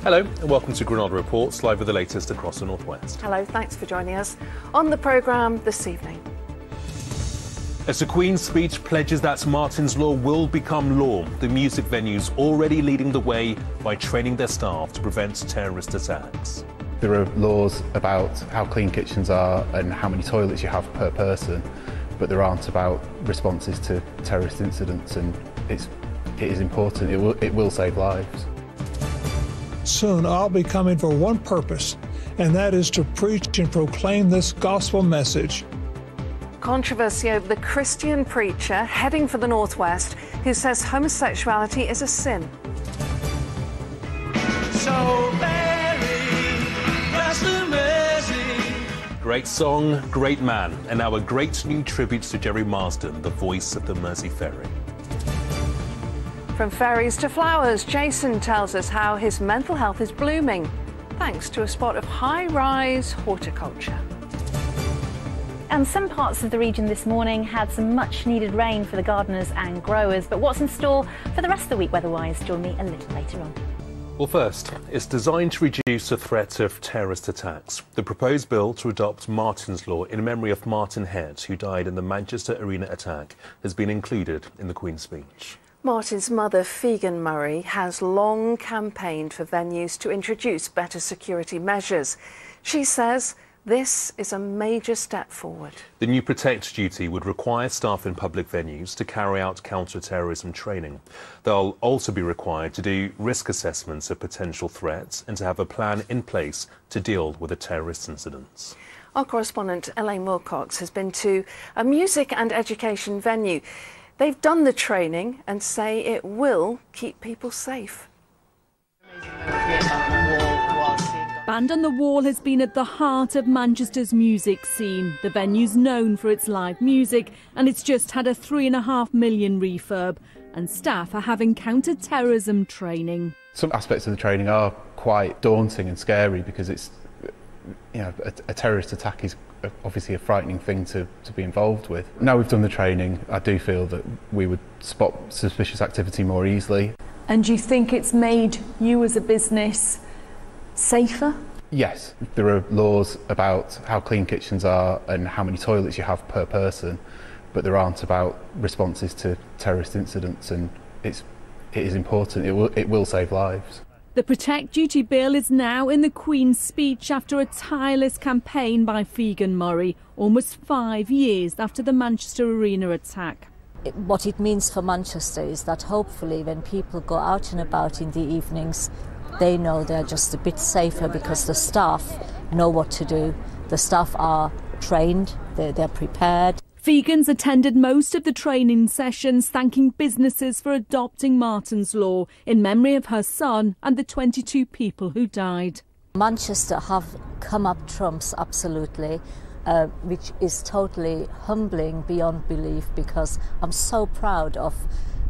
Hello and welcome to Granada Reports, live with the latest across the northwest. Hello, thanks for joining us on the programme this evening. As the Queen's speech pledges that Martin's Law will become law, the music venue's already leading the way by training their staff to prevent terrorist attacks. There are laws about how clean kitchens are and how many toilets you have per person, but there aren't about responses to terrorist incidents, and it is important. It will save lives. Soon I'll be coming for one purpose, and that is to preach and proclaim this gospel message. Controversy over the Christian preacher heading for the northwest who says homosexuality is a sin. So very bless the mercy. Great song, great man, and now a great new tribute to Jerry Marsden, the voice of the Mersey Ferry. From ferries to flowers, Jason tells us how his mental health is blooming thanks to a spot of high-rise horticulture. And some parts of the region this morning had some much-needed rain for the gardeners and growers. But what's in store for the rest of the week weather-wise? Join me a little later on. Well, first, it's designed to reduce the threat of terrorist attacks. The proposed bill to adopt Martin's Law in memory of Martin Head, who died in the Manchester Arena attack, has been included in the Queen's speech. Martin's mother, Fegan Murray, has long campaigned for venues to introduce better security measures. She says this is a major step forward. The new Protect duty would require staff in public venues to carry out counter-terrorism training. They'll also be required to do risk assessments of potential threats and to have a plan in place to deal with the terrorist incidents. Our correspondent Elaine Wilcox has been to a music and education venue. They've done the training and say it will keep people safe. Band on the Wall has been at the heart of Manchester's music scene. The venue's known for its live music, and it's just had a £3.5 million refurb, and staff are having counter-terrorism training. Some aspects of the training are quite daunting and scary because it's, you know, a terrorist attack is obviously a frightening thing to be involved with. Now we've done the training, I do feel that we would spot suspicious activity more easily. And do you think it's made you as a business safer? Yes, there are laws about how clean kitchens are and how many toilets you have per person, but there aren't about responses to terrorist incidents, and it is important. It will save lives. The Protect Duty bill is now in the Queen's speech after a tireless campaign by Fegan Murray, almost 5 years after the Manchester Arena attack. What it means for Manchester is that hopefully when people go out and about in the evenings, they know they're just a bit safer because the staff know what to do. The staff are trained, they're prepared. Fegan's attended most of the training sessions, thanking businesses for adopting Martin's Law in memory of her son and the 22 people who died. Manchester have come up trumps, absolutely, which is totally humbling beyond belief, because I'm so proud of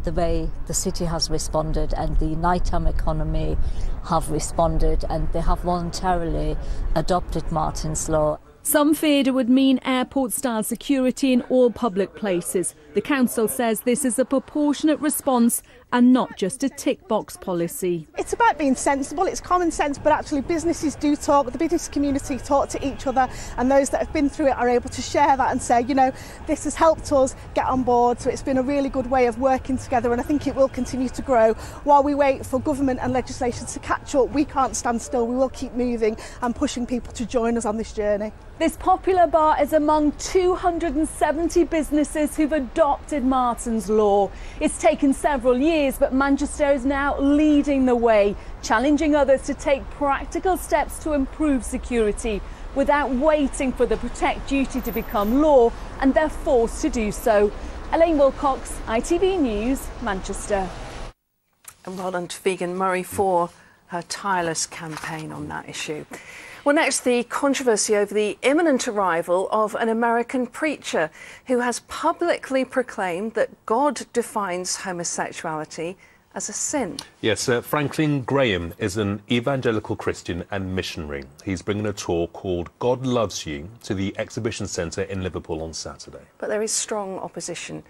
the way the city has responded and the nighttime economy have responded, and they have voluntarily adopted Martin's Law. Some feared it would mean airport-style security in all public places. The council says this is a proportionate response and not just a tick-box policy. It's about being sensible, it's common sense, but actually businesses do talk, the business community talk to each other, and those that have been through it are able to share that and say, you know, this has helped us get on board, so it's been a really good way of working together, and I think it will continue to grow. While we wait for government and legislation to catch up, we can't stand still, we will keep moving and pushing people to join us on this journey. This popular bar is among 270 businesses who've adopted Martin's Law. It's taken several years, but Manchester is now leading the way, challenging others to take practical steps to improve security without waiting for the Protect duty to become law, and they're forced to do so. Elaine Wilcox, ITV News, Manchester. And well done to Fegan Murray for her tireless campaign on that issue. Well, next, the controversy over the imminent arrival of an American preacher who has publicly proclaimed that God defines homosexuality as a sin. Yes, Franklin Graham is an evangelical Christian and missionary. He's bringing a tour called God Loves You to the Exhibition Centre in Liverpool on Saturday. But there is strong opposition.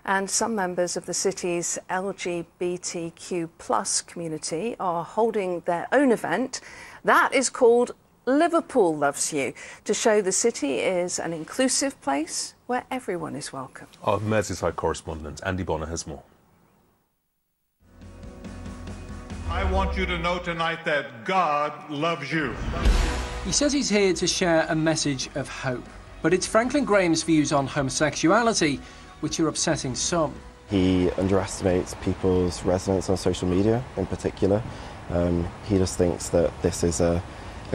And some members of the city's LGBTQ+ community are holding their own event. That is called Liverpool Loves You, to show the city is an inclusive place where everyone is welcome. Our Merseyside correspondent Andy Bonner has more. I want you to know tonight that God loves you. He says he's here to share a message of hope, but it's Franklin Graham's views on homosexuality which are upsetting some. He underestimates people's resonance on social media in particular. He just thinks that this is a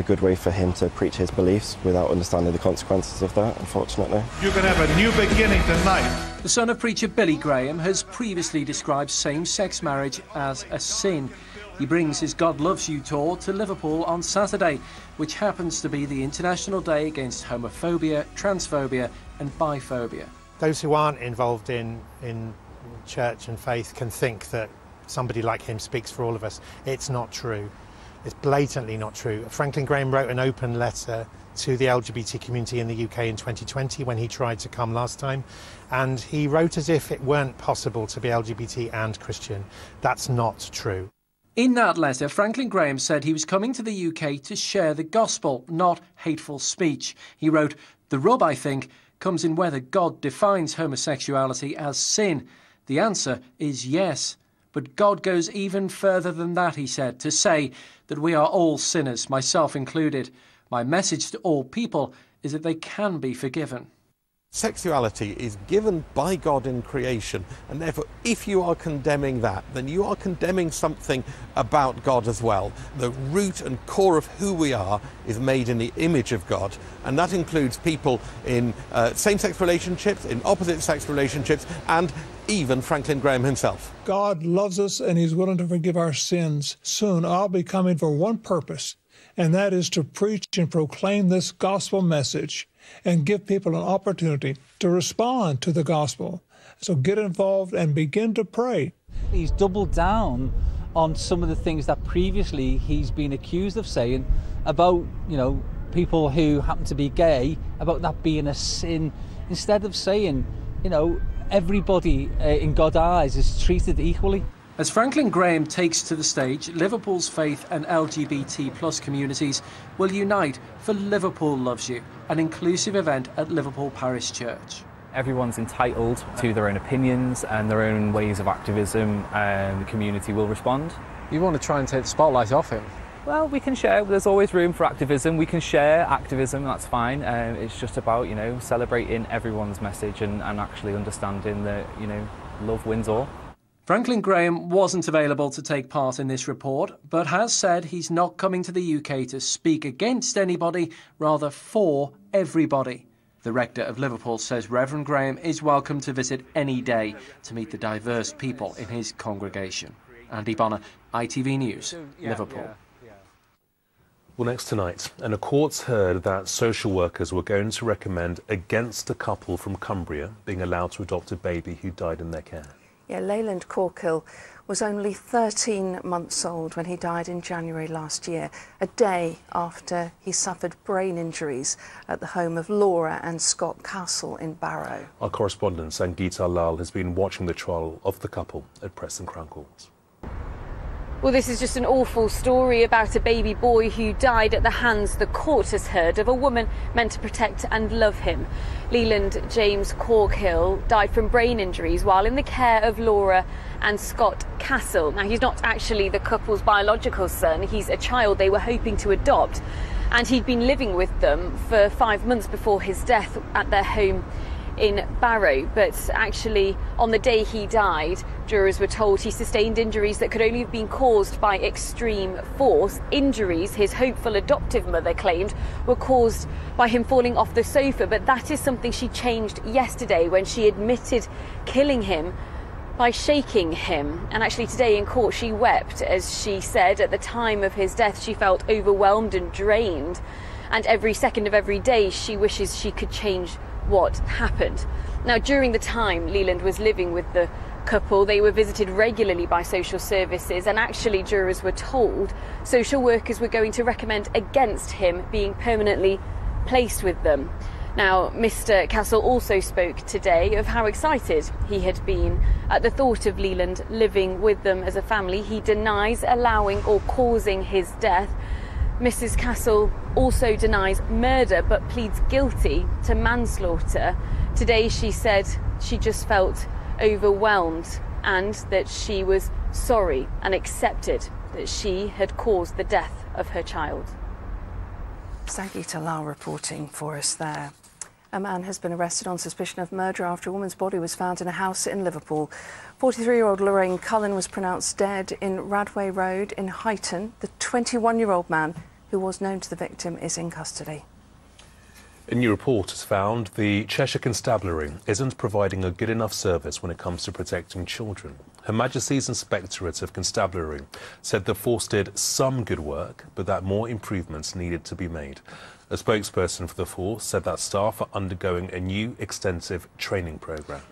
good way for him to preach his beliefs without understanding the consequences of that, unfortunately. You can have a new beginning tonight. The son of preacher Billy Graham has previously described same-sex marriage as a sin. He brings his God Loves You tour to Liverpool on Saturday, which happens to be the International Day against homophobia, transphobia and biphobia. Those who aren't involved in church and faith can think that somebody like him speaks for all of us. It's not true. It's blatantly not true. Franklin Graham wrote an open letter to the LGBT community in the UK in 2020 when he tried to come last time, and he wrote as if it weren't possible to be LGBT and Christian. That's not true. In that letter, Franklin Graham said he was coming to the UK to share the gospel, not hateful speech. He wrote, "The rub, I think, comes in whether God defines homosexuality as sin. The answer is yes. But God goes even further than that," he said, to say that we are all sinners, myself included. My message to all people is that they can be forgiven. Sexuality is given by God in creation, and therefore if you are condemning that, then you are condemning something about God as well. The root and core of who we are is made in the image of God, and that includes people in same-sex relationships, in opposite-sex relationships, and even Franklin Graham himself. God loves us and he's willing to forgive our sins. Soon I'll be coming for one purpose, and that is to preach and proclaim this gospel message and give people an opportunity to respond to the gospel. So get involved and begin to pray. He's doubled down on some of the things that previously he's been accused of saying about, people who happen to be gay, about that being a sin, instead of saying, everybody in God's eyes is treated equally. As Franklin Graham takes to the stage, Liverpool's faith and LGBT+ communities will unite for Liverpool Loves You, an inclusive event at Liverpool Parish Church. Everyone's entitled to their own opinions and their own ways of activism, and the community will respond. You want to try and take the spotlight off him? Well, we can share. There's always room for activism. We can share activism, that's fine. It's just about, celebrating everyone's message and actually understanding that, love wins all. Franklin Graham wasn't available to take part in this report, but has said he's not coming to the UK to speak against anybody, rather for everybody. The rector of Liverpool says Reverend Graham is welcome to visit any day to meet the diverse people in his congregation. Andy Bonner, ITV News, Liverpool. Well, next tonight, and a court's heard that social workers were going to recommend against a couple from Cumbria being allowed to adopt a baby who died in their care. Yeah, Leyland Corkill was only 13 months old when he died in January last year, a day after he suffered brain injuries at the home of Laura and Scott Castle in Barrow. Our correspondent Sangeeta Lal has been watching the trial of the couple at Preston Crown Court. Well, this is just an awful story about a baby boy who died at the hands, the court has heard, of a woman meant to protect and love him. Leland James Corkill died from brain injuries while in the care of Laura and Scott Castle. Now, he's not actually the couple's biological son. He's a child they were hoping to adopt, and he'd been living with them for 5 months before his death at their home in Barrow. But actually, on the day he died, jurors were told he sustained injuries that could only have been caused by extreme force. Injuries his hopeful adoptive mother claimed were caused by him falling off the sofa, but that is something she changed yesterday when she admitted killing him by shaking him. And actually today in court she wept as she said at the time of his death she felt overwhelmed and drained, and every second of every day she wishes she could change what happened. Now, during the time Leland was living with the couple, they were visited regularly by social services, and actually jurors were told social workers were going to recommend against him being permanently placed with them. Now, Mr Castle also spoke today of how excited he had been at the thought of Leland living with them as a family. He denies allowing or causing his death. Mrs Castle also denies murder but pleads guilty to manslaughter. Today she said she just felt overwhelmed and that she was sorry and accepted that she had caused the death of her child. Sagita Lal reporting for us there. A man has been arrested on suspicion of murder after a woman's body was found in a house in Liverpool. 43-year-old Lorraine Cullen was pronounced dead in Radway Road in Huyton. The 21-year-old man, who was known to the victim, is in custody. A new report has found the Cheshire Constabulary isn't providing a good enough service when it comes to protecting children. Her Majesty's Inspectorate of Constabulary said the force did some good work, but that more improvements needed to be made. A spokesperson for the force said that staff are undergoing a new extensive training programme.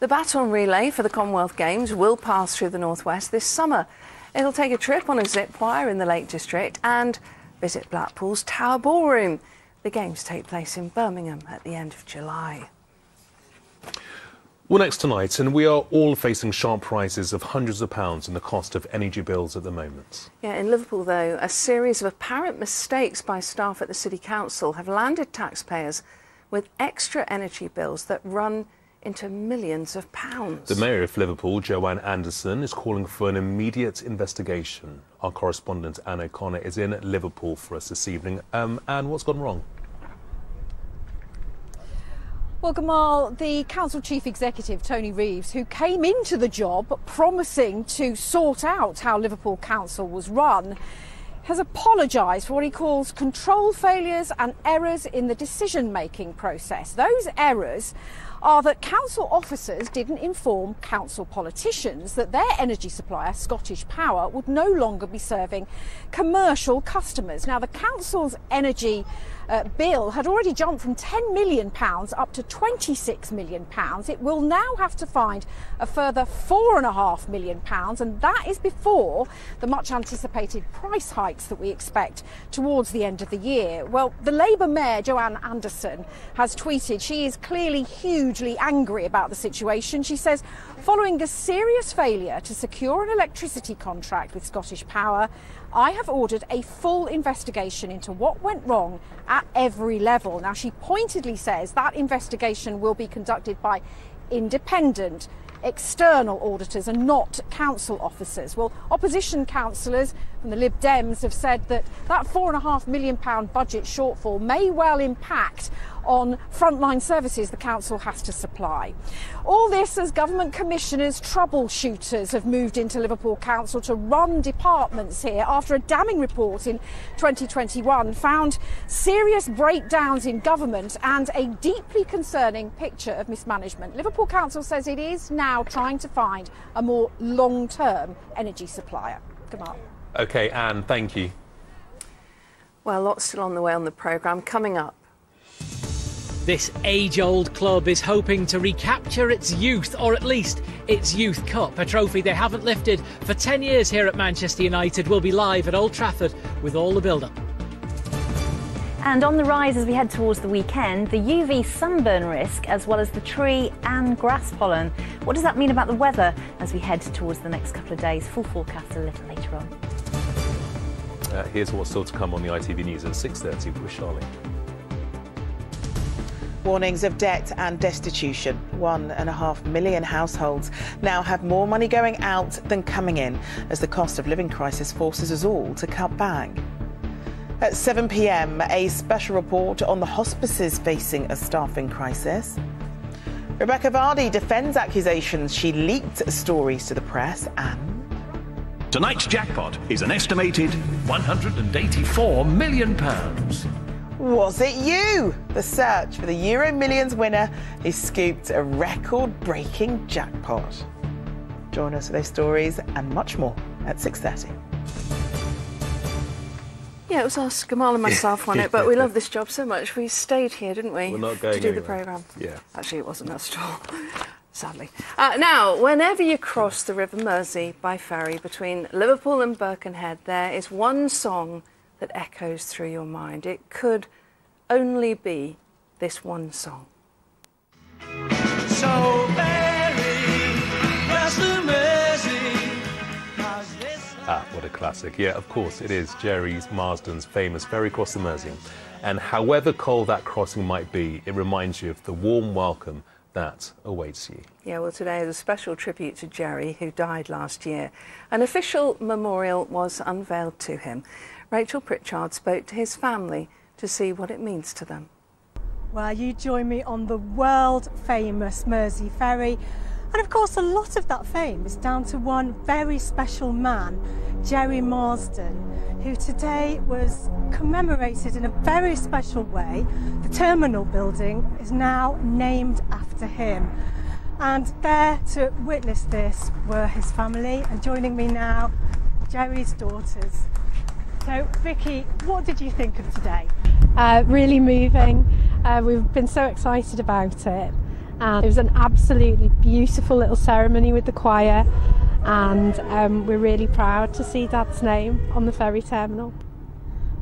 The baton relay for the Commonwealth Games will pass through the northwest this summer. It'll take a trip on a zip wire in the Lake District and visit Blackpool's Tower Ballroom. The Games take place in Birmingham at the end of July. Well, next tonight, and we are all facing sharp rises of hundreds of pounds in the cost of energy bills at the moment. Yeah, in Liverpool, though, a series of apparent mistakes by staff at the City Council have landed taxpayers with extra energy bills that run into millions of pounds. The Mayor of Liverpool, Joanne Anderson, is calling for an immediate investigation. Our correspondent Anne O'Connor is in Liverpool for us this evening. Anne, what's gone wrong? Well, Gamal, the Council Chief Executive, Tony Reeves, who came into the job promising to sort out how Liverpool Council was run, has apologised for what he calls control failures and errors in the decision-making process. Those errors are that council officers didn't inform council politicians that their energy supplier, Scottish Power, would no longer be serving commercial customers. Now, the council's energy bill had already jumped from £10 million up to £26 million. It will now have to find a further £4.5 million, and that is before the much anticipated price hikes that we expect towards the end of the year. Well, the Labour Mayor, Joanne Anderson, has tweeted she is clearly hugely angry about the situation. She says, following a serious failure to secure an electricity contract with Scottish Power, I have ordered a full investigation into what went wrong at every level. Now, she pointedly says that investigation will be conducted by independent external auditors and not council officers. Well, opposition councillors from the Lib Dems have said that that £4.5 million budget shortfall may well impact on frontline services the council has to supply. All this as government commissioners, troubleshooters have moved into Liverpool Council to run departments here after a damning report in 2021 found serious breakdowns in government and a deeply concerning picture of mismanagement. Liverpool Council says it is now trying to find a more long-term energy supplier. Come on. OK, Anne, thank you. Well, lots still on the way on the programme. Coming up. This age-old club is hoping to recapture its youth, or at least its Youth Cup, a trophy they haven't lifted for 10 years here at Manchester United. Will be live at Old Trafford with all the build-up. And on the rise as we head towards the weekend, the UV sunburn risk as well as the tree and grass pollen. What does that mean about the weather as we head towards the next couple of days? Full forecast a little later on. Here's what's still to come on the ITV News at 6:30 with Charlie. Warnings of debt and destitution. 1.5 million households now have more money going out than coming in as the cost of living crisis forces us all to cut back. At 7 p.m, a special report on the hospices facing a staffing crisis. Rebecca Vardy defends accusations she leaked stories to the press, and tonight's jackpot is an estimated £184 million. Was it you? The search for the Euro Millions winner who scooped a record-breaking jackpot. Join us for those stories and much more at 6:30. Yeah, it was us, Gamal and myself on it, but we love this job so much. We stayed here, didn't we? We're not going to do anywhere. the programme. Yeah. Actually, it wasn't us at all, sadly. Now, whenever you cross the River Mersey by ferry between Liverpool and Birkenhead, there is one song that echoes through your mind. It could only be this one song. So very cross the Mersey. What a classic. Yeah, of course, it is Jerry Marsden's famous Ferry Cross the Mersey. And however cold that crossing might be, it reminds you of the warm welcome that awaits you. Yeah, well, today is a special tribute to Jerry, who died last year. An official memorial was unveiled to him. Rachel Pritchard spoke to his family to see what it means to them. Well, you join me on the world-famous Mersey Ferry. And of course, a lot of that fame is down to one very special man, Jerry Marsden, who today was commemorated in a very special way. The terminal building is now named after him. And there to witness this were his family, and joining me now, Jerry's daughters. So, Vicky, what did you think of today? Really moving. We've been so excited about it. It was an absolutely beautiful little ceremony with the choir, and we're really proud to see Dad's name on the ferry terminal.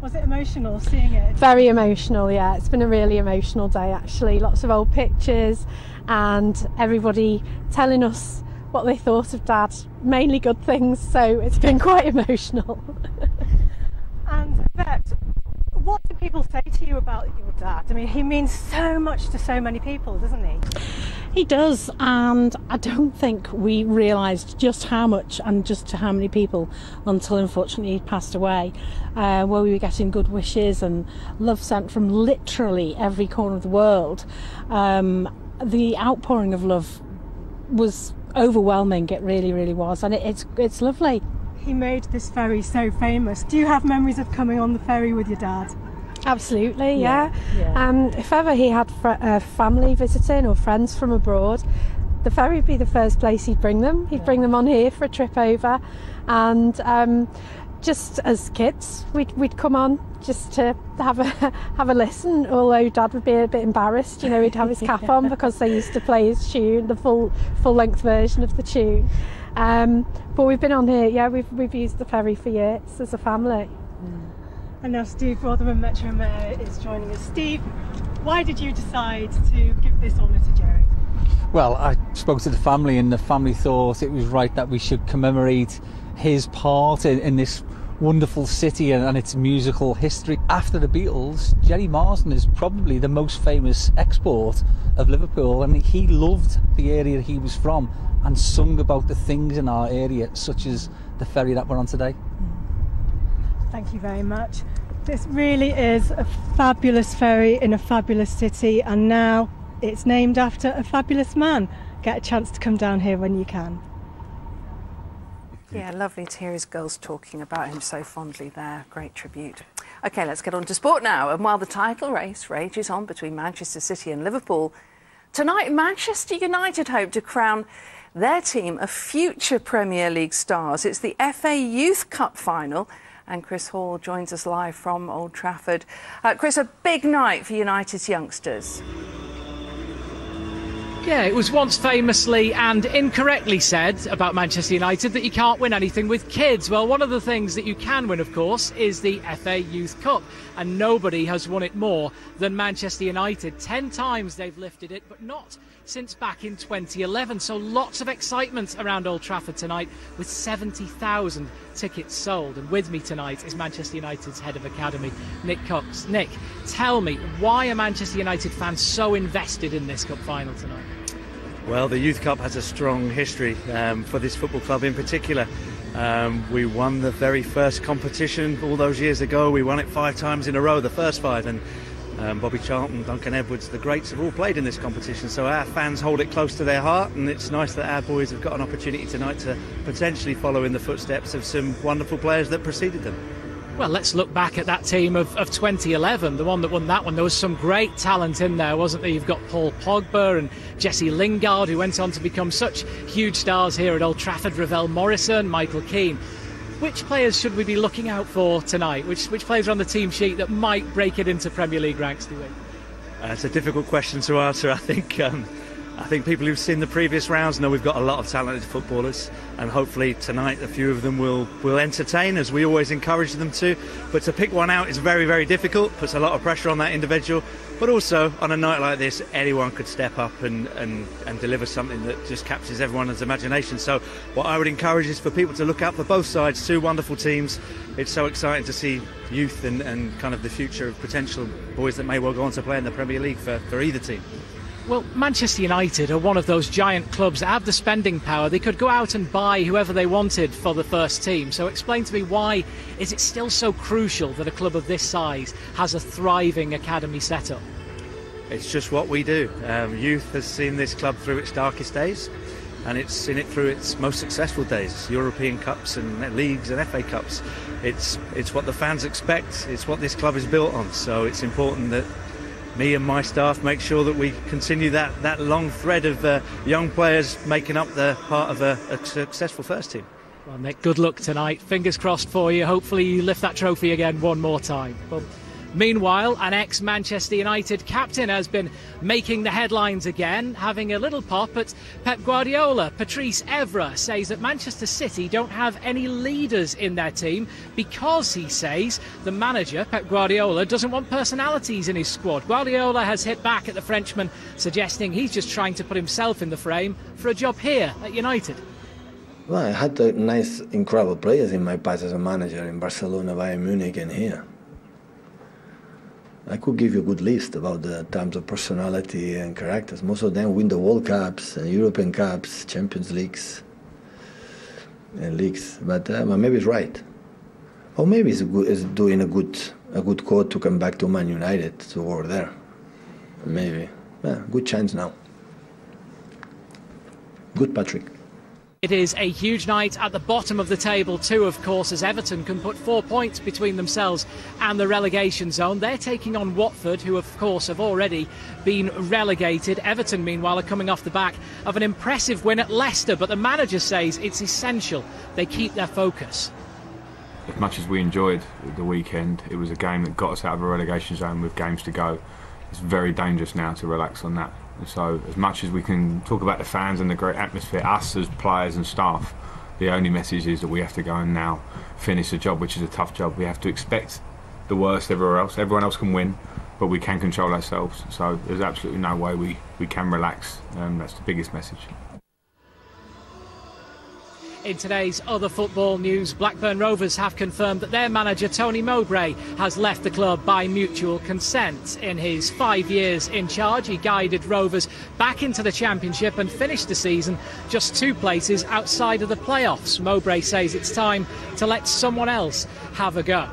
Was it emotional seeing it? Very emotional, yeah. It's been a really emotional day actually. Lots of old pictures and everybody telling us what they thought of Dad, mainly good things, so it's been quite emotional. And Bette, what do people say to you about your dad? I mean, he means so much to so many people, doesn't he? He does, and I don't think we realised just how much and just to how many people until unfortunately he passed away, where we were getting good wishes and love sent from literally every corner of the world. The outpouring of love was overwhelming, it really, really was, and it's lovely. He made this ferry so famous. Do you have memories of coming on the ferry with your dad? Absolutely, yeah. If ever he had family visiting or friends from abroad, the ferry would be the first place he'd bring them. He'd bring them on here for a trip over, and just as kids, we'd come on just to have a listen. Although Dad would be a bit embarrassed, you know, he'd have his cap on because they used to play his tune, the full length version of the tune. But we've been on here, yeah, we've used the ferry for years as a family. And now Steve Rotherham, Metro Mayor, is joining us. Steve, why did you decide to give this honour to Jerry? Well, I spoke to the family, and the family thought it was right that we should commemorate his part in this wonderful city and its musical history. After the Beatles, Jerry Marsden is probably the most famous export of Liverpool, and he loved the area he was from and sung about the things in our area, such as the ferry that we're on today. Thank you very much. This really is a fabulous ferry in a fabulous city, and now it's named after a fabulous man. Get a chance to come down here when you can. Yeah, lovely to hear his girls talking about him so fondly there. Great tribute. OK, let's get on to sport now. And while the title race rages on between Manchester City and Liverpool, tonight Manchester United hope to crown their team of future Premier League stars. It's the FA Youth Cup final, and Chris Hall joins us live from Old Trafford. Chris, a big night for United's youngsters. Yeah, it was once famously and incorrectly said about Manchester United that you can't win anything with kids. Well, one of the things that you can win, of course, is the FA Youth Cup, and nobody has won it more than Manchester United. 10 times they've lifted it, but not since back in 2011. So lots of excitement around Old Trafford tonight, with 70,000 tickets sold. And with me tonight is Manchester United's head of academy, Nick Cox. Nick, tell me, why are Manchester United fans so invested in this cup final tonight? Well, the Youth Cup has a strong history for this football club in particular. We won the very first competition all those years ago. We won it 5 times in a row, the first 5, and Bobby Charlton, Duncan Edwards, the greats have all played in this competition, so our fans hold it close to their heart, and it's nice that our boys have got an opportunity tonight to potentially follow in the footsteps of some wonderful players that preceded them. Well, let's look back at that team of 2011, the one that won that one. There was some great talent in there, wasn't there? You've got Paul Pogba and Jesse Lingard, who went on to become such huge stars here at Old Trafford, Ravel Morrison, Michael Keane. Which players should we be looking out for tonight? Which players are on the team sheet that might break it into Premier League ranks, do you think? It's a difficult question to answer. I think people who've seen the previous rounds know we've got a lot of talented footballers, and hopefully tonight a few of them will entertain, as we always encourage them to. But to pick one out is very, very difficult, puts a lot of pressure on that individual. But also, on a night like this, anyone could step up and deliver something that just captures everyone's imagination. So what I would encourage is for people to look out for both sides, two wonderful teams. It's so exciting to see youth and kind of the future of potential boys that may well go on to play in the Premier League for either team. Well, Manchester United are one of those giant clubs that have the spending power. They could go out and buy whoever they wanted for the first team. So explain to me, why is it still so crucial that a club of this size has a thriving academy setup? It's just what we do. Youth has seen this club through its darkest days, and it's seen it through its most successful days. European Cups and leagues and FA Cups. It's what the fans expect. It's what this club is built on. So it's important that me and my staff make sure that we continue that long thread of young players making up the part of a successful first team. Well, Nick, good luck tonight. Fingers crossed for you. Hopefully you lift that trophy again one more time. But meanwhile, an ex-Manchester United captain has been making the headlines again, having a little pop at Pep Guardiola. Patrice Evra says that Manchester City don't have any leaders in their team because, he says, the manager, Pep Guardiola, doesn't want personalities in his squad. Guardiola has hit back at the Frenchman, suggesting he's just trying to put himself in the frame for a job here at United. Well, I had nice, incredible players in my past as a manager in Barcelona, Bayern Munich and here. I could give you a good list about the terms of personality and characters. Most of them win the World Cups and European Cups, Champions Leagues and leagues. But maybe it's right. Or maybe it's doing a good code to come back to Man United to work there. Maybe. Yeah, good chance now. Good, Patrick. It is a huge night at the bottom of the table too, of course, as Everton can put 4 points between themselves and the relegation zone. They're taking on Watford, who of course have already been relegated. Everton, meanwhile, are coming off the back of an impressive win at Leicester, but the manager says it's essential they keep their focus. As much as we enjoyed the weekend, it was a game that got us out of a relegation zone with games to go. It's very dangerous now to relax on that. So as much as we can talk about the fans and the great atmosphere, us as players and staff, the only message is that we have to go and now finish the job, which is a tough job. We have to expect the worst everywhere else. Everyone else can win, but we can control ourselves. So there's absolutely no way we can relax. That's the biggest message. In today's other football news, Blackburn Rovers have confirmed that their manager Tony Mowbray has left the club by mutual consent. In his 5 years in charge, he guided Rovers back into the Championship and finished the season just 2 places outside of the playoffs. Mowbray says it's time to let someone else have a go.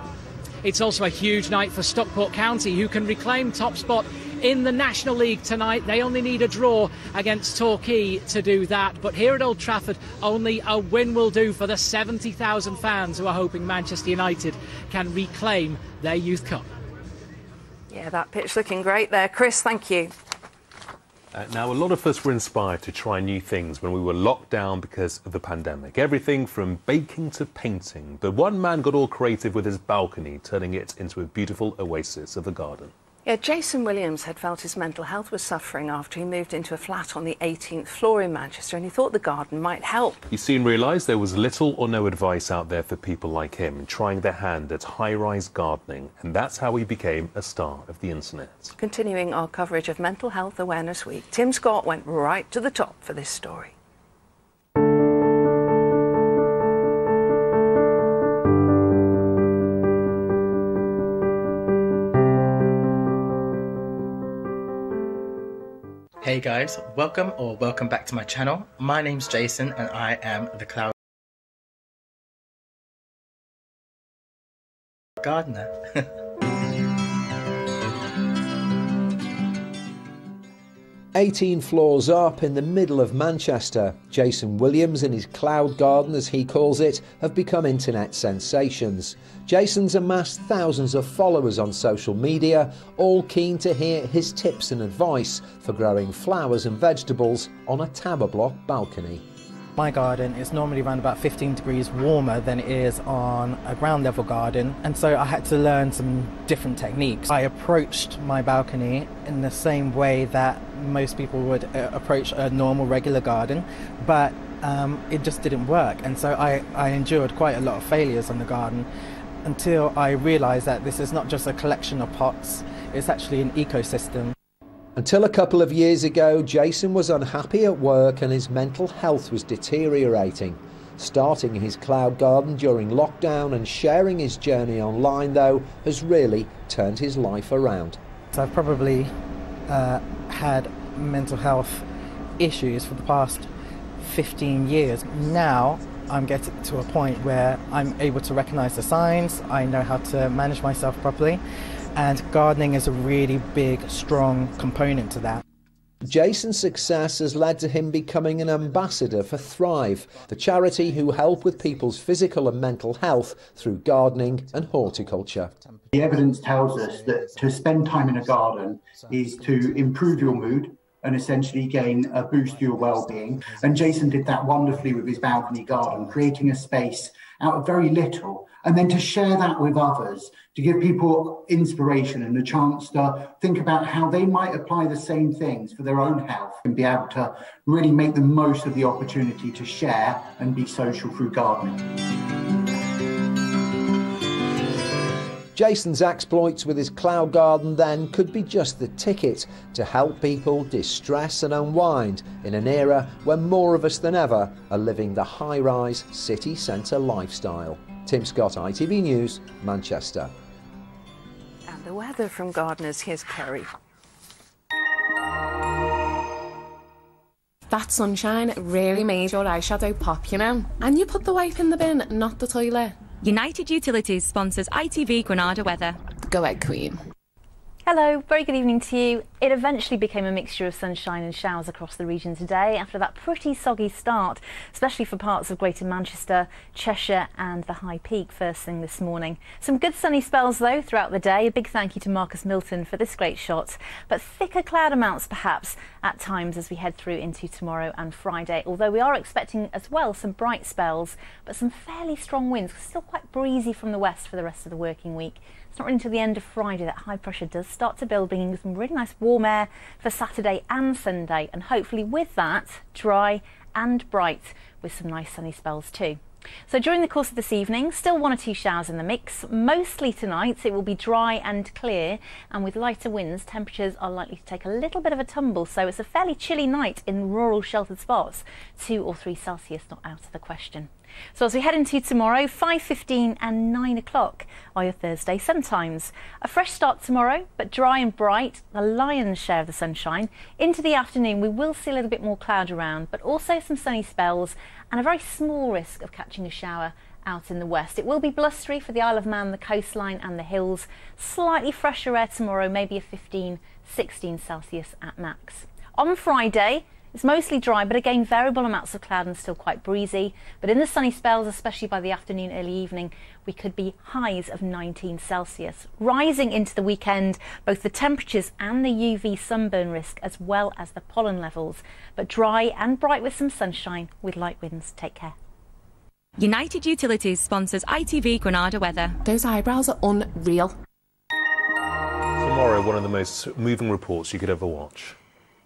It's also a huge night for Stockport County, who can reclaim top spot in the National League tonight. They only need a draw against Torquay to do that. But here at Old Trafford, only a win will do for the 70,000 fans who are hoping Manchester United can reclaim their Youth Cup. Yeah, that pitch looking great there. Chris, thank you. Now, a lot of us were inspired to try new things when we were locked down because of the pandemic. Everything from baking to painting. But one man got all creative with his balcony, turning it into a beautiful oasis of a garden. Yeah, Jason Williams had felt his mental health was suffering after he moved into a flat on the 18th floor in Manchester, and he thought the garden might help. He soon realised there was little or no advice out there for people like him trying their hand at high-rise gardening, and that's how he became a star of the internet. Continuing our coverage of Mental Health Awareness Week, Tim Scott went right to the top for this story. 'Hey guys, welcome back to my channel. My name's Jason and I am the Cloud Gardener. 18 floors up in the middle of Manchester, Jason Williams and his cloud garden, as he calls it, have become internet sensations. Jason's amassed thousands of followers on social media, all keen to hear his tips and advice for growing flowers and vegetables on a tower block balcony. My garden is normally around about 15 degrees warmer than it is on a ground level garden, and so I had to learn some different techniques. I approached my balcony in the same way that most people would approach a normal regular garden, but it just didn't work, and so I endured quite a lot of failures on the garden. until I realised that this is not just a collection of pots, it's actually an ecosystem. Until a couple of years ago, Jason was unhappy at work and his mental health was deteriorating. Starting his cloud garden during lockdown and sharing his journey online, though, has really turned his life around. So I've probably had mental health issues for the past 15 years. Now I'm getting to a point where I'm able to recognise the signs, I know how to manage myself properly, and gardening is a really big, strong component to that. Jason's success has led to him becoming an ambassador for Thrive, the charity who help with people's physical and mental health through gardening and horticulture. The evidence tells us that to spend time in a garden is to improve your mood and essentially gain a boost to your well-being. And Jason did that wonderfully with his balcony garden, creating a space out of very little, and then to share that with others, to give people inspiration and a chance to think about how they might apply the same things for their own health and be able to really make the most of the opportunity to share and be social through gardening. Jason's exploits with his cloud garden then could be just the ticket to help people distress and unwind in an era when more of us than ever are living the high-rise city centre lifestyle. Tim Scott, ITV News, Manchester. And the weather from Gardeners, here's Kerry. That sunshine really made your eyeshadow pop, you know. And you put the wipe in the bin, not the toilet. United Utilities sponsors ITV Granada weather. Go ahead, Queen. Hello, very good evening to you. It eventually became a mixture of sunshine and showers across the region today after that pretty soggy start, especially for parts of Greater Manchester, Cheshire and the High Peak first thing this morning. Some good sunny spells though throughout the day. A big thank you to Marcus Milton for this great shot, but thicker cloud amounts perhaps at times as we head through into tomorrow and Friday, although we are expecting as well some bright spells, but some fairly strong winds, still quite breezy from the west for the rest of the working week. It's not really until the end of Friday that high pressure does start to build, bringing some really nice warm air for Saturday and Sunday, and hopefully with that, dry and bright with some nice sunny spells too. So during the course of this evening, still 1 or 2 showers in the mix. Mostly tonight it will be dry and clear, and with lighter winds, temperatures are likely to take a little bit of a tumble, so it's a fairly chilly night in rural sheltered spots. 2 or 3 Celsius not out of the question. So as we head into tomorrow, 5:15 and 9 o'clock are your Thursday sun times. A fresh start tomorrow, but dry and bright, the lion's share of the sunshine. Into the afternoon we will see a little bit more cloud around, but also some sunny spells and a very small risk of catching a shower out in the west. It will be blustery for the Isle of Man, the coastline and the hills. Slightly fresher air tomorrow, maybe a 15-16 Celsius at max. On Friday, it's mostly dry, but again variable amounts of cloud and still quite breezy. But in the sunny spells, especially by the afternoon, early evening, we could be highs of 19 Celsius. Rising into the weekend, both the temperatures and the UV sunburn risk, as well as the pollen levels. But dry and bright with some sunshine with light winds. Take care. United Utilities sponsors ITV Granada weather. Those eyebrows are unreal. Tomorrow, one of the most moving reports you could ever watch.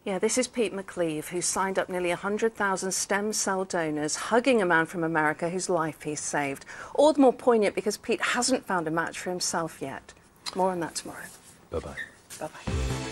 Yeah, this is Pete McLeave, who signed up nearly 100,000 stem cell donors, hugging a man from America whose life he's saved. All the more poignant because Pete hasn't found a match for himself yet. More on that tomorrow. Bye-bye. Bye-bye.